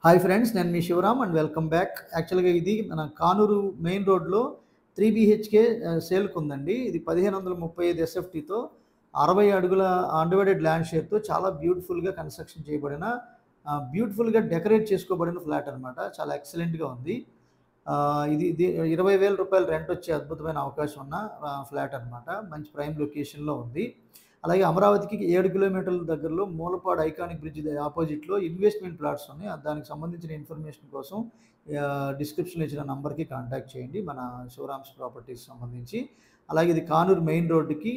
Hi friends, నేను మీ Shivaram and welcome back. యాక్చువల్‌గా ఇది మన కానూరు మెయిన్ రోడ్‌లో 3 బీహెచ్‌కే సేల్‌కి ఉందండి. ఇది 1535 ఎస్ఎఫ్టీతో 60 అడుగుల అన్‌డివైడెడ్ ల్యాండ్ షేర్‌తో చాలా బ్యూటిఫుల్‌గా కన్‌స్ట్రక్షన్ చేయబడిన బ్యూటిఫుల్‌గా డెకరేట్ చేసుకోబడిన ఫ్లాట్ అనమాట. చాలా ఎక్సలెంట్‌గా ఉంది. ఇది రూ. 20,000 రెంట్ వచ్చే అద్భుతమైన అవకాశం ఉన్న ఫ్లాట్ అనమాట. మంచి ప్రైమ్ లొకేషన్‌లో ఉంది. అలాగే అమరావతికి 7 కిలోమీటర్ల దగ్గరలో మూలపాడు ఐకానిక్ బ్రిడ్జ్ ఆపోజిట్‌లో ఇన్వెస్ట్‌మెంట్ ప్లాట్స్ ఉన్నాయి. దానికి సంబంధించిన ఇన్ఫర్మేషన్ కోసం డిస్క్రిప్షన్‌లో ఇచ్చిన నంబర్‌కి కాంటాక్ట్ చేయండి. మన శివరామ్స్ ప్రాపర్టీస్ సంబంధించి. అలాగే ఇది కానూరు మెయిన్ రోడ్డుకి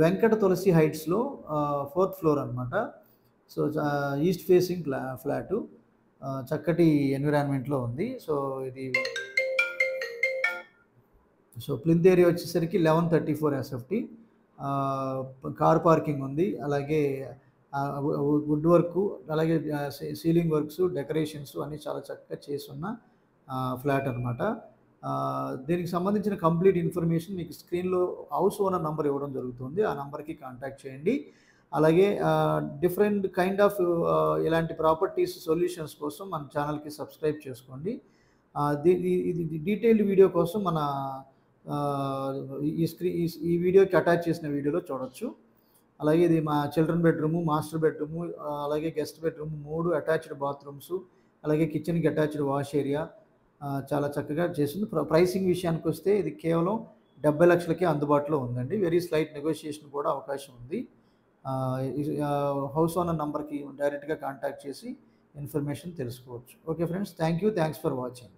వెంకట తులసి హైట్స్‌లో 4థ్ ఫ్లోర్ అనమాట. So, east facing flat. చక్కటి ఎన్విరాన్మెంట్‌లో ఉంది. ప్లింత్ ఏరియా వచ్చేసరికి 1134 ఎస్ఎఫ్టీ. కార్ పార్కింగ్ ఉంది. అలాగే వుడ్ వర్కు, అలాగే సీలింగ్ వర్క్స్, డెకరేషన్స్ అన్నీ చాలా చక్కగా చేసున్న ఫ్లాట్ అనమాట. దీనికి సంబంధించిన కంప్లీట్ ఇన్ఫర్మేషన్ మీకు స్క్రీన్‌లో హౌస్ ఓనర్ నంబర్ ఇవ్వడం జరుగుతుంది. ఆ నంబర్‌కి కాంటాక్ట్ చేయండి. అలాగే డిఫరెంట్ కైండ్ ఆఫ్ ఇలాంటి ప్రాపర్టీస్ సొల్యూషన్స్ కోసం మన ఛానల్‌కి సబ్స్క్రైబ్ చేసుకోండి. ఇది డీటెయిల్డ్ వీడియో కోసం మన ఈ వీడియోకి అటాచ్ చేసిన వీడియోలో చూడొచ్చు. అలాగే ఇది మా చిల్డ్రన్ బెడ్రూము, మాస్టర్ బెడ్రూము, అలాగే గెస్ట్ బెడ్రూమ్ 3 అటాచ్డ్ బాత్రూమ్స్, అలాగే కిచెన్‌కి అటాచ్డ్ వాష్ ఏరియా చాలా చక్కగా చేసింది. ప్రైసింగ్ విషయానికొస్తే ఇది కేవలం 70 లక్షలకే అందుబాటులో ఉందండి. వెరీ స్లైట్ నెగోషియేషన్ కూడా అవకాశం ఉంది. హౌస్ ఓనర్ నంబర్‌కి డైరెక్ట్‌గా కాంటాక్ట్ చేసి ఇన్ఫర్మేషన్ తెలుసుకోవచ్చు. Okay friends, thanks for watching.